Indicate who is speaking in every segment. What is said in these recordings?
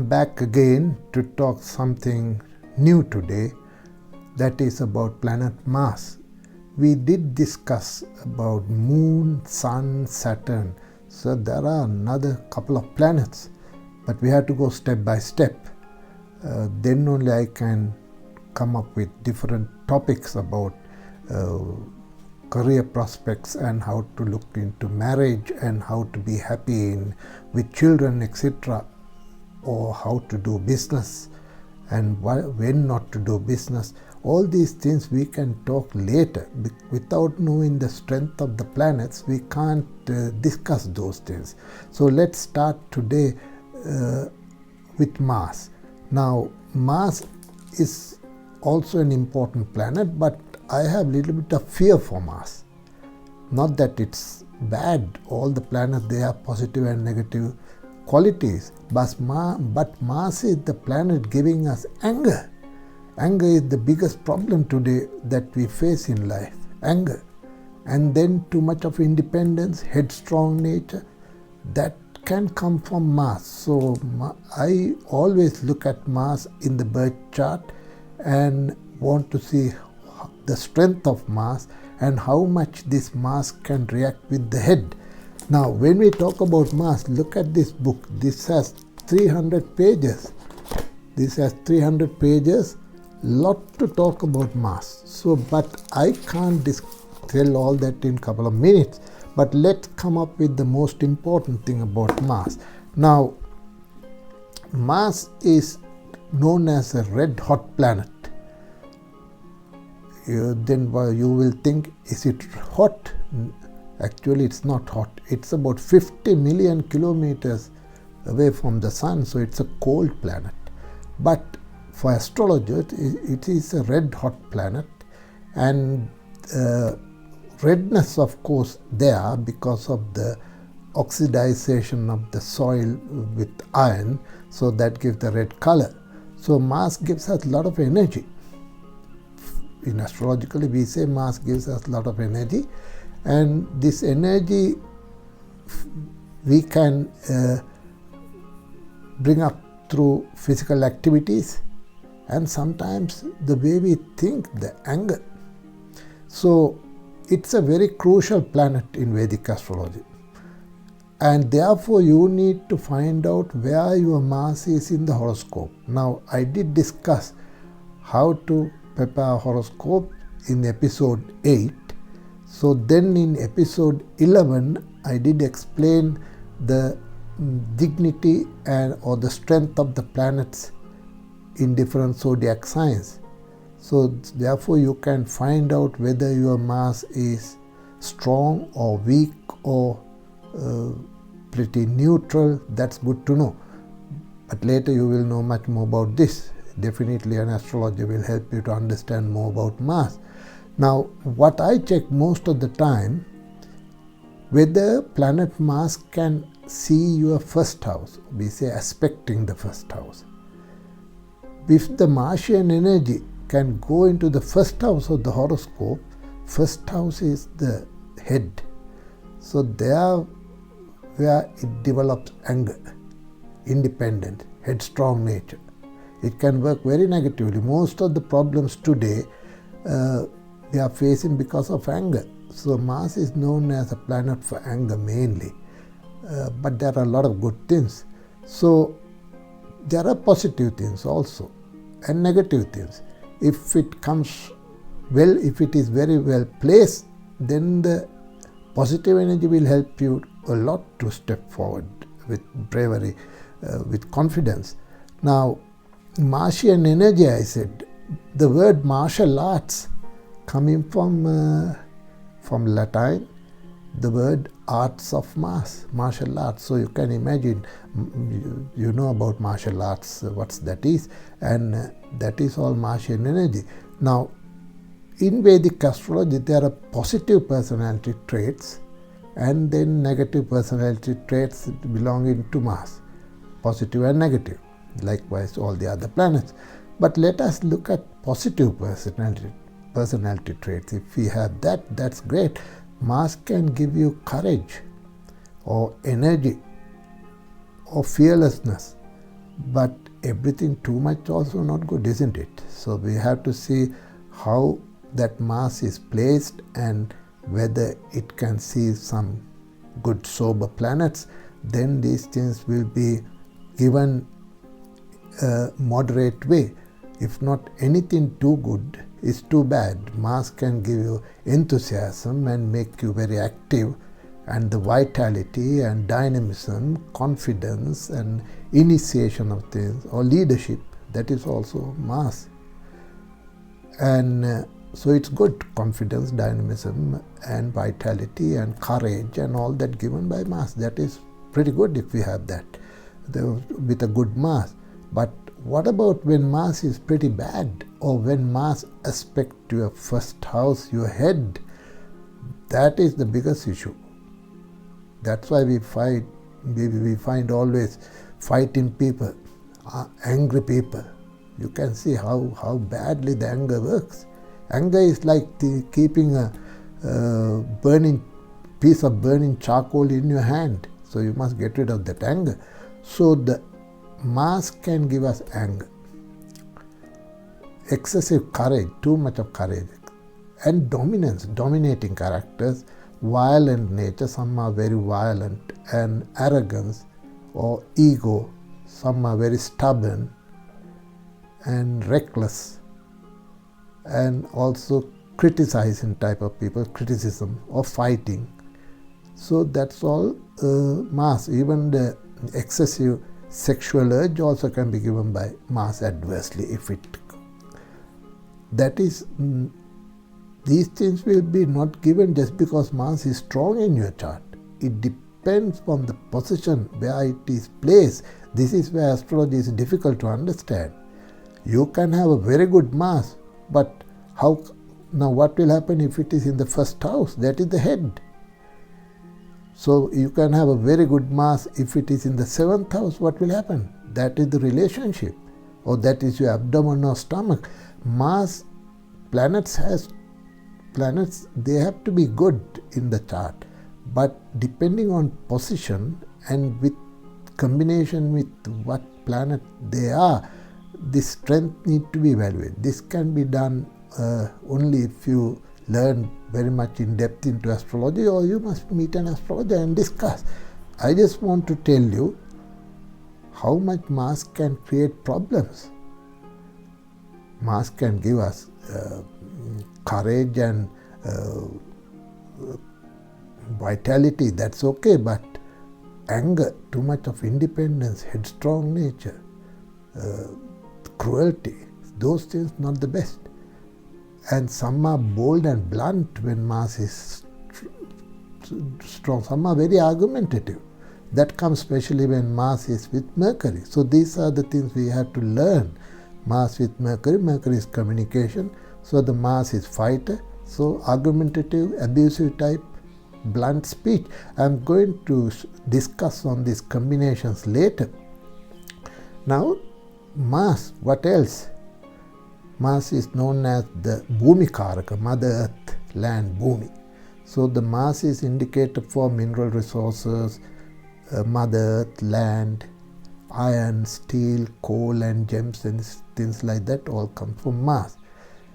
Speaker 1: back again to talk something new today, that is about planet Mars. We did discuss about Moon, Sun, Saturn, so there are another couple of planets, but we have to go step by step. Then only I can come up with different topics about career prospects and how to look into marriage and how to be happy with children, etc., or how to do business and when not to do business. All these things we can talk later. Without knowing the strength of the planets, we can't discuss those things. So let's start today with Mars. Now, Mars is also an important planet, but I have a little bit of fear for Mars. Not that it's bad, all the planets, they have positive and negative qualities, but Mars is the planet giving us anger. Anger is the biggest problem today that we face in life, anger. And then too much of independence, headstrong nature, that can come from Mars. So I always look at Mars in the birth chart and want to see the strength of Mars and how much this Mars can react with the head. Now, when we talk about Mars, look at this book. This has 300 pages. This has 300 pages. Lot to talk about Mars. So, but I can't tell all that in a couple of minutes. But let's come up with the most important thing about Mars. Now, Mars is known as a red hot planet. Then you will think, is it hot? Actually, it's not hot. It's about 50 million kilometers away from the sun, so it's a cold planet. But for astrologers, it is a red hot planet, and redness, of course, there because of the oxidization of the soil with iron, so that gives the red color. So Mars gives us a lot of energy. In astrologically, we say Mars gives us a lot of energy, and this energy we can bring up through physical activities and sometimes the way we think, the anger. So it's a very crucial planet in Vedic astrology, and therefore you need to find out where your Mars is in the horoscope. Now, I did discuss how to prepare a horoscope in episode 8. So then in episode 11, I did explain the dignity or the strength of the planets in different zodiac signs. So therefore you can find out whether your Mars is strong or weak or pretty neutral. That's good to know. But later you will know much more about this. Definitely an astrologer will help you to understand more about Mars. Now, what I check most of the time, whether planet Mars can see your first house. We say aspecting the first house. If the Martian energy can go into the first house of the horoscope, first house is the head. So there where it develops anger, independent, headstrong nature. It can work very negatively. Most of the problems today we are facing because of anger. So Mars is known as a planet for anger mainly. But there are a lot of good things. So there are positive things also and negative things. If it comes well, if it is very well placed, then the positive energy will help you a lot to step forward with bravery, with confidence. Now, Martian energy, I said, the word martial arts coming from Latin, the word arts of Mars, martial arts. So you can imagine, you know about martial arts, what that is, and that is all Martian energy. Now, in Vedic astrology, there are positive personality traits and then negative personality traits belonging to Mars, positive and negative. Likewise, all the other planets. But let us look at positive personality traits. If we have that, that's great. Mars can give you courage or energy or fearlessness But everything too much also not good, isn't it? So we have to see how that mass is placed and whether it can see some good sober planets. Then these things will be given a moderate way. If not anything too good is too bad. Mars can give you enthusiasm and make you very active, and the vitality and dynamism, confidence and initiation of things, or leadership, that is also Mars. And so it's good, confidence, dynamism and vitality and courage and all that given by Mars. That is pretty good if we have that with a good Mars. But what about when Mars is pretty bad, or when Mars aspect to your first house, your head? That is the biggest issue. That's why we find always fighting people, angry people. You can see how badly the anger works. Anger is like keeping a burning piece of burning charcoal in your hand. So you must get rid of that anger. So the Mars can give us anger, excessive courage, too much of courage, and dominance, dominating characters, violent nature. Some are very violent, and arrogance or ego. Some are very stubborn and reckless, and also criticizing type of people, criticism or fighting. So that's all Mars. Even the excessive sexual urge also can be given by Mars adversely if it. That is, these things will be not given just because Mars is strong in your chart. It depends on the position where it is placed. This is where astrology is difficult to understand. You can have a very good Mars, but now what will happen if it is in the first house? That is the head. So you can have a very good Mars. If it is in the 7th house, what will happen? That is the relationship, or that is your abdomen or stomach. Mars, planets, they have to be good in the chart, but depending on position and with combination with what planet they are, the strength need to be evaluated. This can be done only if you learn very much in depth into astrology, or you must meet an astrologer and discuss. I just want to tell you how much Mars can create problems. Mars can give us courage and vitality, that's okay, but anger, too much of independence, headstrong nature, cruelty, those things not the best. And some are bold and blunt when Mars is strong. Some are very argumentative. That comes especially when Mars is with Mercury. So these are the things we have to learn. Mars with Mercury. Mercury is communication. So the Mars is fighter. So argumentative, abusive type, blunt speech. I'm going to discuss on these combinations later. Now, Mars, what else? Mars is known as the Bhumikaraka, Mother Earth, land, Bhumi. So the Mars is indicator for mineral resources, Mother Earth, land, iron, steel, coal and gems and things like that all come from Mars.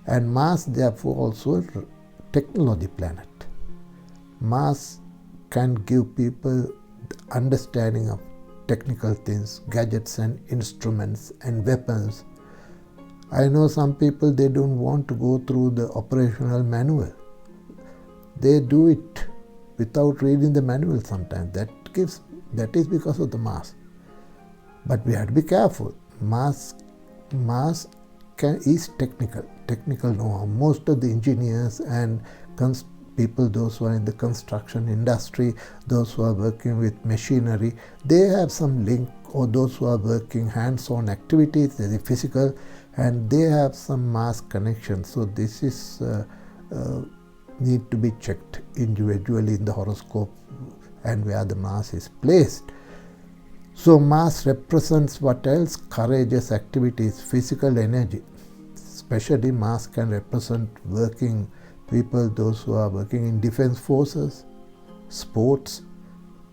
Speaker 1: And Mars therefore also a technology planet. Mars can give people understanding of technical things, gadgets and instruments and weapons. I know some people, they don't want to go through the operational manual. They do it without reading the manual sometimes. That is because of the Mars. But we have to be careful. Mars is technical know-how. Most of the engineers and people, those who are in the construction industry, those who are working with machinery, they have some link, or those who are working hands-on activities, they are physical, and they have some Mars connection. So this is need to be checked individually in the horoscope and where the Mars is placed. So Mars represents what else? Courageous activities, physical energy. Especially Mars can represent working people, those who are working in defense forces, sports,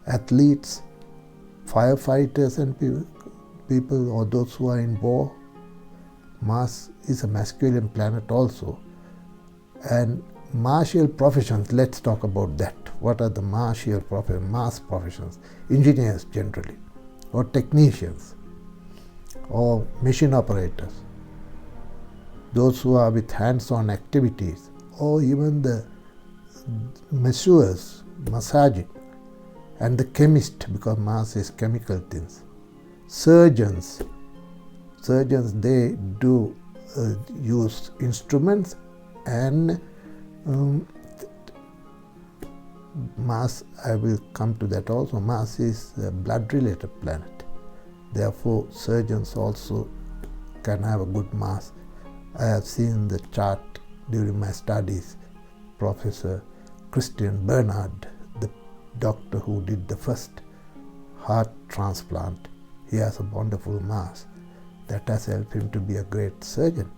Speaker 1: athletes, firefighters and people or those who are in war, Mars is a masculine planet also. And martial professions, let's talk about that. What are the martial professions, Mars professions? Engineers generally, or technicians, or machine operators, those who are with hands-on activities, or even the masseurs, massaging, and the chemist, because Mars is chemical things. Surgeons, they do use instruments, and Mars, I will come to that also. Mars is a blood-related planet. Therefore, surgeons also can have a good Mars. I have seen the chart during my studies. Professor Christian Bernard, the doctor who did the first heart transplant, he has a wonderful Mars. That has helped him to be a great surgeon.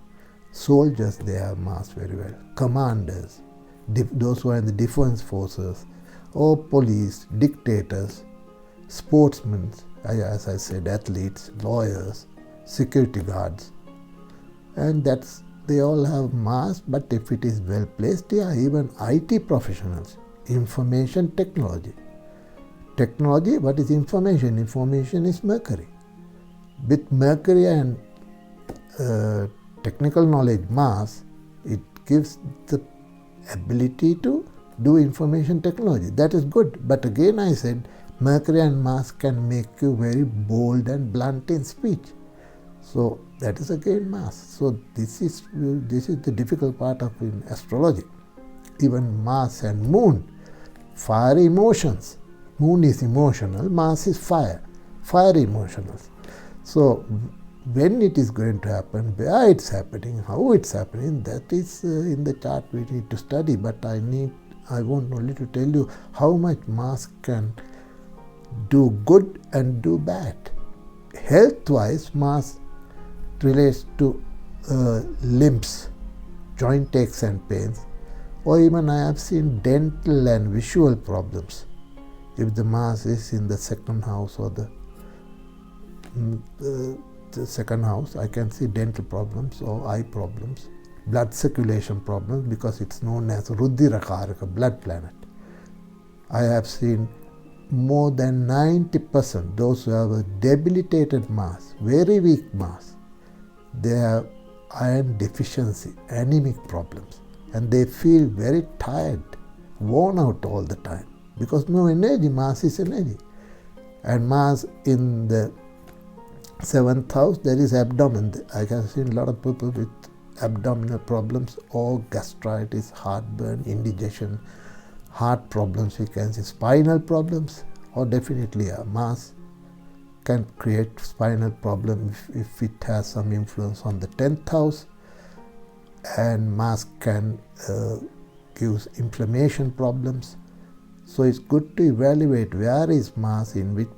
Speaker 1: Soldiers, they have Mars very well. Commanders, those who are in the defense forces, or police, dictators, sportsmen, as I said, athletes, lawyers, security guards. And they all have Mars, but if it is well placed, even IT professionals, information technology. Technology, what is information? Information is Mercury. With Mercury and technical knowledge, Mars, it gives the ability to do information technology. That is good. But again, I said, Mercury and Mars can make you very bold and blunt in speech. So that is again Mars. So this is the difficult part of in astrology. Even Mars and Moon, fiery emotions. Moon is emotional, Mars is fire emotional. So when it is going to happen, where it's happening, how it's happening, that is in the chart we need to study. But I want only to tell you how much Mars can do good and do bad. Health-wise, Mars relates to limbs, joint aches and pains, or even I have seen dental and visual problems. If the Mars is in the second house or the second house, I can see dental problems or eye problems, blood circulation problems, because it's known as Ruddhirakaraka, blood planet. I have seen more than 90%, those who have a debilitated Mars, very weak Mars, they have iron deficiency, anemic problems, and they feel very tired, worn out all the time, because no energy. Mars is energy. And Mars in the 7th house, there is abdomen. I have seen a lot of people with abdominal problems, or gastritis, heartburn, indigestion, heart problems, we can see spinal problems, or definitely Mars can create spinal problem if it has some influence on the 10th house, and Mars can give inflammation problems. So it's good to evaluate where is Mars in which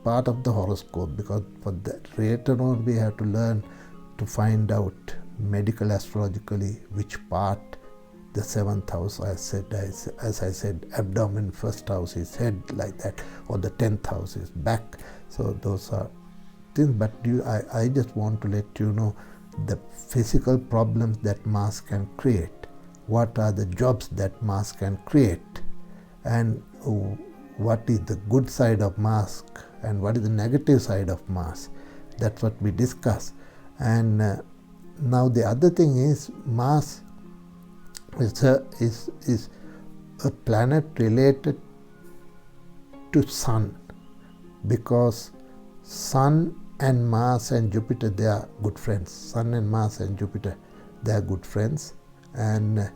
Speaker 1: part of the horoscope, because for that later on we have to learn to find out medical astrologically which part. The 7th house, as I said, abdomen, 1st house is head, like that, or the 10th house is back. So those are things, but I just want to let you know the physical problems that Mars can create, what are the jobs that Mars can create, and what is the good side of Mars and what is the negative side of Mars. That's what we discuss. And now the other thing is, Mars is a planet related to Sun, because Sun and Mars and Jupiter, they are good friends. Sun and Mars and Jupiter, they are good friends, and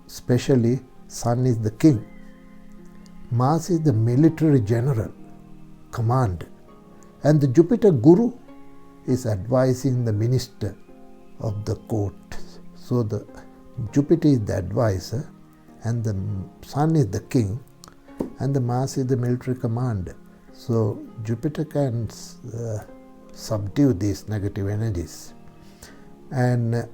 Speaker 1: especially Sun is the king. Mars is the military general, command, and the Jupiter Guru is advising the minister of the court. So the Jupiter is the advisor, and the Sun is the king, and the Mars is the military commander. So Jupiter can subdue these negative energies. And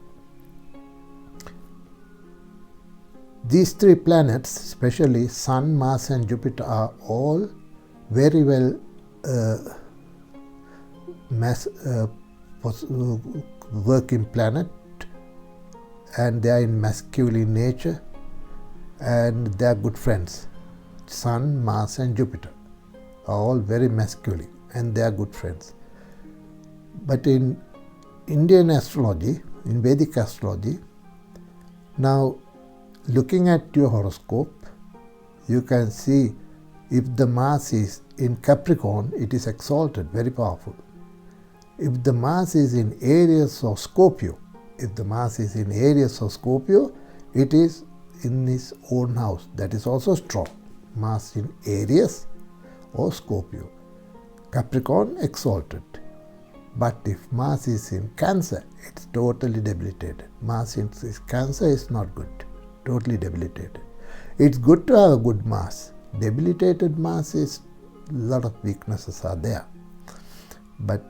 Speaker 1: these three planets, especially Sun, Mars and Jupiter, are all very well working planet, and they are in masculine nature, and they are good friends. Sun, Mars and Jupiter are all very masculine and they are good friends. But in Indian astrology, in Vedic astrology, now looking at your horoscope, you can see if the Mars is in Capricorn, it is exalted, very powerful. If the Mars is in Aries or Scorpio, it is in his own house. That is also strong. Mars in Aries or Scorpio. Capricorn exalted. But if Mars is in Cancer, it's totally debilitated. Mars in Cancer is not good. Totally debilitated. It's good to have a good Mars. Debilitated Mars is a lot of weaknesses are there. But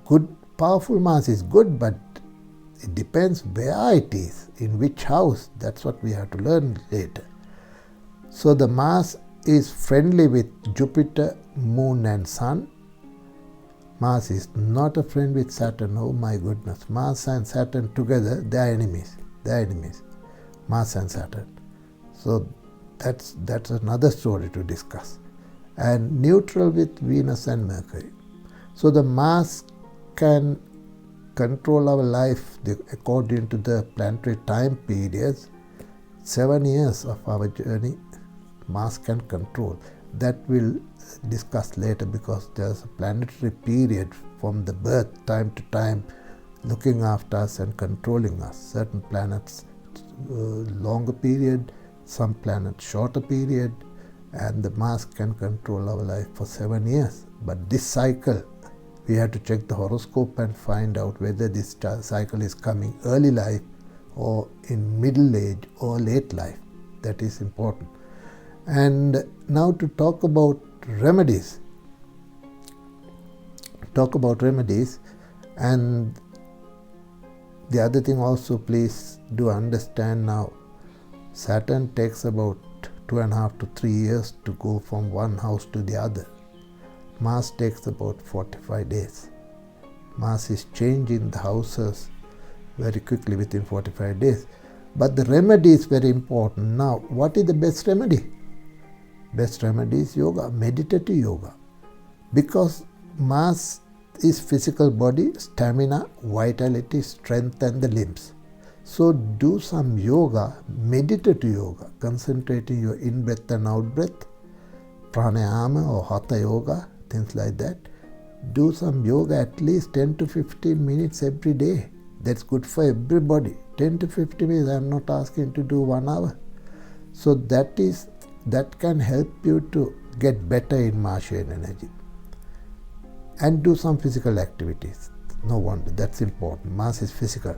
Speaker 1: good, powerful Mars is good, but it depends where it is, in which house. That's what we have to learn later. So the Mars is friendly with Jupiter, Moon and Sun. Mars is not a friend with Saturn. Oh my goodness. Mars and Saturn together, they are enemies. Mars and Saturn. So that's another story to discuss. And neutral with Venus and Mercury. So the Mars can control our life according to the planetary time periods. 7 years of our journey, Mars can control. That we'll discuss later, because there's a planetary period from the birth time to time looking after us and controlling us. Certain planets longer period, some planets shorter period, and the Mars can control our life for 7 years. But this cycle, we have to check the horoscope and find out whether this cycle is coming early life or in middle age or late life. That is important. And now to talk about remedies. And the other thing also, please do understand now, Saturn takes about 2.5 to 3 years to go from one house to the other. Mars takes about 45 days. Mars is changing the houses very quickly within 45 days. But the remedy is very important. Now, what is the best remedy? Best remedy is yoga, meditative yoga. Because Mars is physical body, stamina, vitality, strength and the limbs. So do some yoga, meditative yoga, concentrating your in-breath and out-breath, pranayama or hatha yoga, things like that. Do some yoga at least 10 to 15 minutes every day. That's good for everybody. 10 to 15 minutes, I'm not asking to do 1 hour. So that can help you to get better in Martian energy. And do some physical activities. No wonder, that's important. Mars is physical.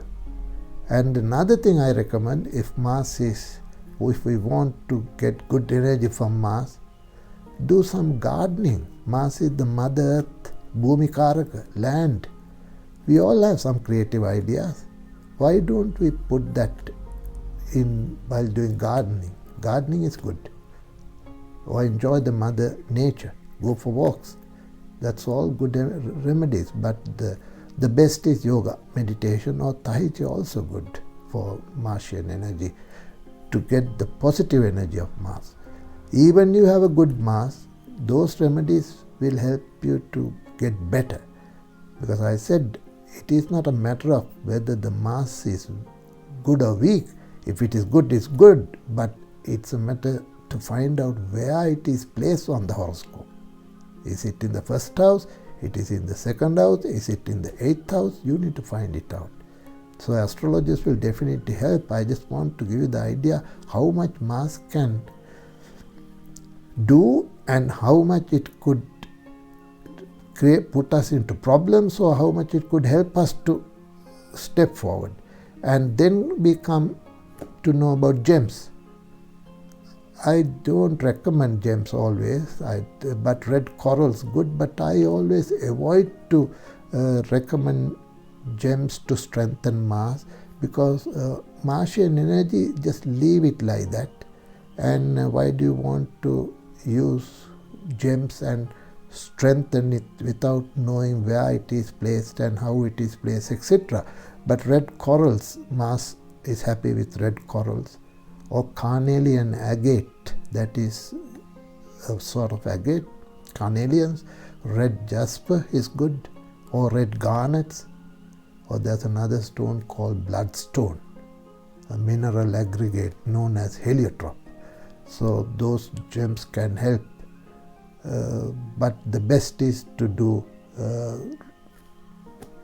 Speaker 1: And another thing I recommend, if we want to get good energy from Mars, do some gardening. Mars is the Mother Earth, Bhumi Karaka, land. We all have some creative ideas. Why don't we put that in while doing gardening? Gardening is good. Or enjoy the mother nature. Go for walks. That's all good remedies. But the best is yoga, meditation, or Tai Chi, also good for Martian energy, to get the positive energy of Mars. Even you have a good Mars, those remedies will help you to get better. Because I said, it is not a matter of whether the Mars is good or weak. If it is good, it's good. But it's a matter to find out where it is placed on the horoscope. Is it in the first house? It is in the second house? Is it in the 8th house? You need to find it out. So astrologists will definitely help. I just want to give you the idea how much Mars can do and how much it could put us into problems, or how much it could help us to step forward. And then we come to know about gems. I don't recommend gems always, but red coral's good, but I always avoid to recommend gems to strengthen Mars, because Martian energy, just leave it like that. And why do you want to use gems and strengthen it without knowing where it is placed and how it is placed, etc. But red corals, Mars is happy with red corals, or carnelian agate, that is a sort of agate, carnelians. Red jasper is good, or red garnets, or there's another stone called bloodstone, a mineral aggregate known as heliotrope. So those gems can help, but the best is to do,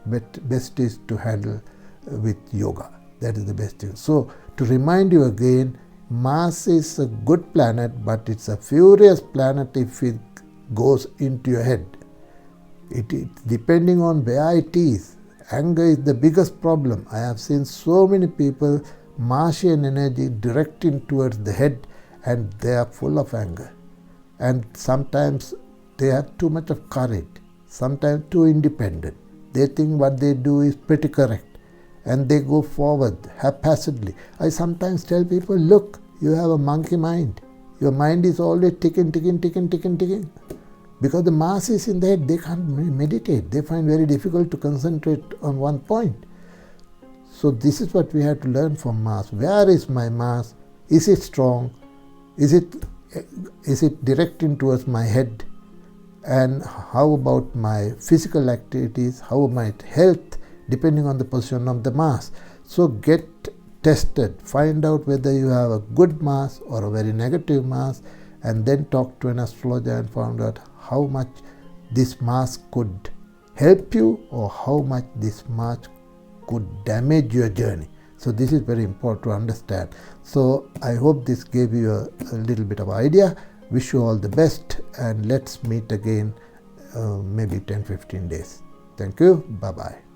Speaker 1: best is to handle with yoga. That is the best thing. So to remind you again, Mars is a good planet, but it's a furious planet if it goes into your head. It depending on where it is. Anger is the biggest problem. I have seen so many people, Martian energy directing towards the head, and they are full of anger. And sometimes they have too much of courage, sometimes too independent. They think what they do is pretty correct, and they go forward haphazardly. I sometimes tell people, look, you have a monkey mind. Your mind is always ticking. Because the Mars is in the head, they can't meditate. They find very difficult to concentrate on one point. So this is what we have to learn from Mars. Where is my Mars? Is it strong? Is it directing towards my head? And how about my physical activities? How about my health, depending on the position of the Mars? So get tested. Find out whether you have a good Mars or a very negative Mars, and then talk to an astrologer and find out how much this Mars could help you or how much this Mars could damage your journey. So this is very important to understand. So I hope this gave you a little bit of idea. Wish you all the best, and let's meet again maybe 10-15 days. Thank you. Bye-bye.